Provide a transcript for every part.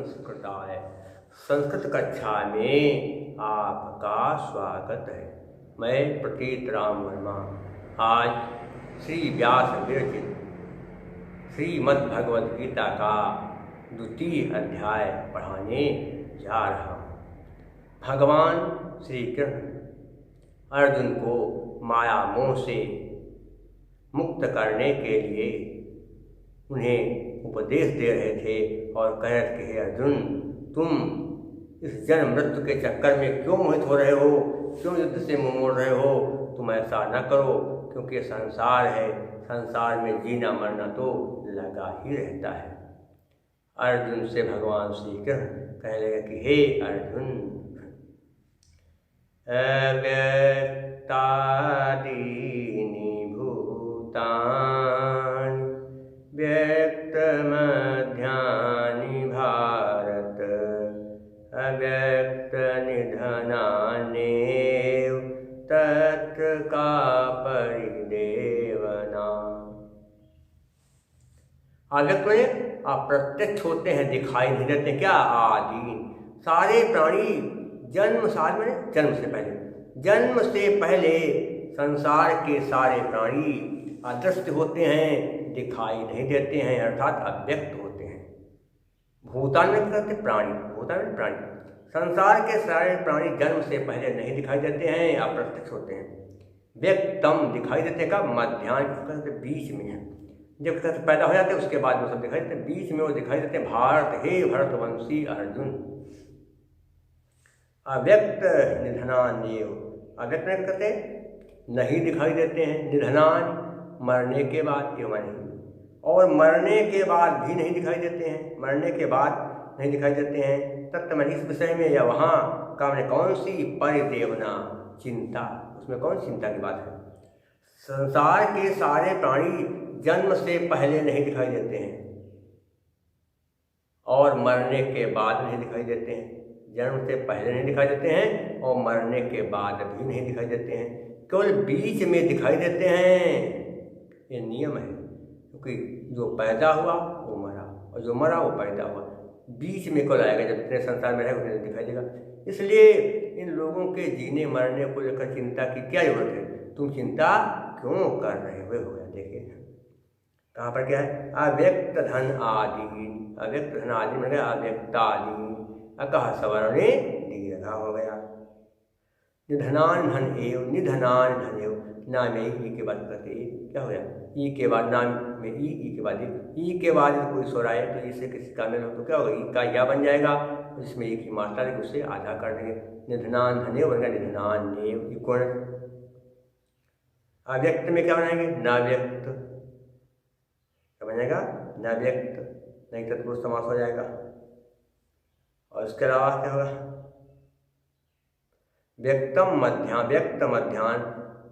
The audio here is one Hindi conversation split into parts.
संस्कृताय। संस्कृत कक्षा में आपका स्वागत है। मैं प्रतीत राम वर्मा आज श्री व्यास विरचित श्रीमद् भगवद गीता का 2वां अध्याय पढ़ाने जा रहा हूँ। भगवान श्री कृष्ण अर्जुन को माया मोह से मुक्त करने के लिए उन्हें उपदेश दे रहे थे और कह रहे थे, हे अर्जुन, तुम इस जन्म मृत्यु के चक्कर में क्यों मोहित हो रहे हो, क्यों युद्ध से मुँह मोड़ रहे हो। तुम ऐसा न करो, क्योंकि संसार है, संसार में जीना मरना तो लगा ही रहता है। अर्जुन से भगवान श्री कृष्ण कहने लगे कि हे अर्जुन, अव्यक्तादीनि भूतानि व्यक्तमध्यानि भारत अव्यक्तनिधनान्येव तत्र का परिदेवना। अव्यक्त में अप्रत्यक्ष होते हैं, दिखाई नहीं देते। क्या? आदि सारे प्राणी जन्म से पहले संसार के सारे प्राणी अदृश्य होते हैं, दिखाई नहीं देते हैं, अर्थात अव्यक्त होते हैं। भूतान में कहते प्राणी, भूतान में प्राणी। संसार के सारे प्राणी जन्म से पहले नहीं दिखाई देते हैं, अप्रत्यक्ष होते हैं। व्यक्तम दिखाई देते का मध्यान्ह बीच में है, जब पैदा हो जाते हैं उसके बाद वो सब दिखाई देते हैं, बीच में वो दिखाई देते हैं। भारत, हे भरतवंशी अर्जुन, अव्यक्त निधनान्येव, अव्यक्त में कहते नहीं दिखाई देते हैं, निधनान मरने के बाद, और मरने के बाद भी नहीं दिखाई देते हैं, मरने के बाद नहीं दिखाई देते हैं। तत्व इस विषय में या वहाँ का मैंने कौन सी परिदेवना, चिंता, उसमें कौन चिंता की बात है। संसार के सारे प्राणी जन्म से पहले नहीं दिखाई देते हैं और मरने के बाद नहीं दिखाई देते हैं। जन्म से पहले नहीं दिखाई देते हैं और मरने के बाद भी नहीं दिखाई देते हैं, केवल बीच में दिखाई देते हैं। ये नियम है, क्योंकि जो पैदा हुआ वो मरा और जो मरा वो पैदा हुआ, बीच में कल आएगा, जब इतने संसार में रहेगा उन्हें दिखाई देगा। इसलिए इन लोगों के जीने मरने को लेकर चिंता की क्या जरूरत है। तुम चिंता क्यों कर रहे हो गया। देखिए कहाँ पर क्या है, अव्यक्त धन आदि, अव्यक्त धन आदि में गया अव्यक्तादि, अकह सवर्णे दीर्घा हो गया। निधनान धन एव, निधनान धन एव, नाम में ई के बाद कहते क्या हो गया, ई के बाद नाम में ई के बाद ई के बाद कोई स्वर आए तो इससे किसी का मेल हो तो क्या होगा, ई का या बन जाएगा, इसमें एक ही मात्रा लेकर उससे आधा कर देंगे। निधनान धन एव बनेगा निधनान एव, कोण। अव्यक्त में क्या बनाएंगे, नाव्यक्त, क्या बनेगा, नाव्यक्त, नहीं तत्पुरुष समास हो जाएगा। और इसके अलावा क्या होगा, व्यक्तम मध्यान, व्यक्त मध्यान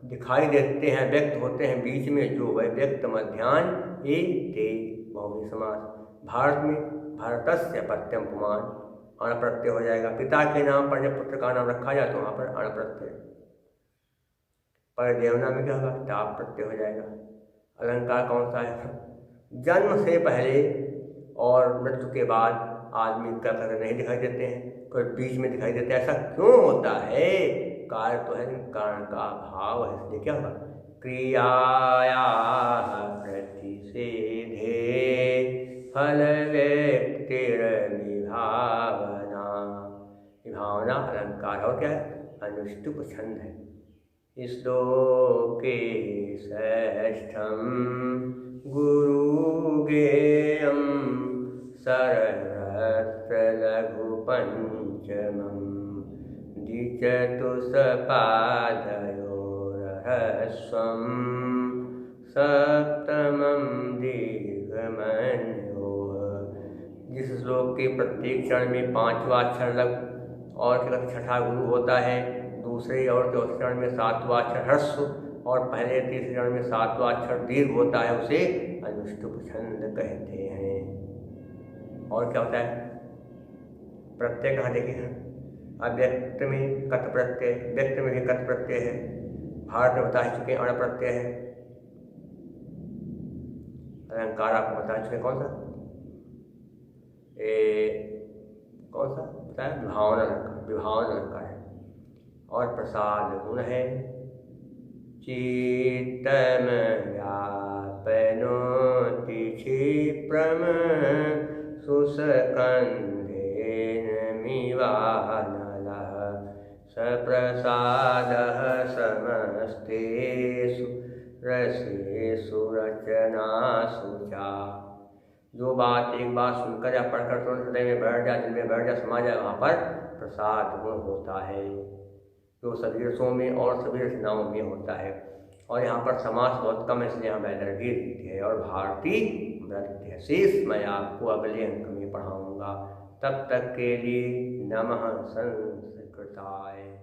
दिखाई देते हैं, व्यक्त होते हैं बीच में, जो है व्यक्त मध्यान ए ते बहुव्रीहि समास। भारत में भारतस्य पत्यम पुमान, अण प्रत्यय हो जाएगा। पिता के नाम पर जब पुत्र का नाम रखा जाए तो वहाँ पर अण प्रत्यय। पर देवना में क्या होगा, टाप प्रत्यय हो जाएगा। अलंकार कौन सा है, जन्म से पहले और मृत्यु के बाद आदमी का नहीं दिखाई देते हैं, कोई बीच में दिखाई देते हैं। ऐसा क्यों होता है, कार्य तो है, कारण का अभाव है। इसलिए क्या होगा, क्रियाया प्रतिषेधे फल व्यक्तिर्विभावना, विभावना अलंकार और क्या है, अनुष्टुप छंद है। श्लोके षष्ठम गुरु गेयम सरहस्र लघु पंचमं द्विचतुष्पादयोरहस्वं सप्तमं दीर्घमन्योः। जिस श्लोक के प्रत्येक चरण में 5वां अक्षर लघु और छठा गुरु होता है, दूसरे और चौथे चरण में 7वां अक्षर ह्रस्व और पहले तीसरे चरण में 7वां अक्षर दीर्घ होता है, उसे अनुष्टुप छंद कहते हैं। और क्या होता है, प्रत्यय कहाँ देखिए, अव्यक्त में कत प्रत्यय, व्यक्त में भी कत प्रत्यय है, भारत में बता चुके अण प्रत्यय है। अलंकार आपको बता चुके कौन सा, कौन सा बताया, विभावन अलंकार है। और प्रसाद गुण है, चित्तम व्यापनोति क्षिप्रम सुस्कन्धेन मिवानलः सप्रसादः समस्तेषु रसेषु रचनासु च। जो बात एक बार सुनकर या पढ़कर तुरंत हृदय में बैठ जाए, दिल में बैठ जाए, समा जाए, वहाँ पर प्रसाद गुण होता है, जो सभी रसों में और सभी रचनाओं में होता है। और यहाँ पर समास बहुत कम है, इसलिए यहाँ वैदर्भी है और भारती व्रत है। शेष मैं आपको अगले अंक में पढ़ाऊँगा। तब तक के लिए नमः संस्कृताय।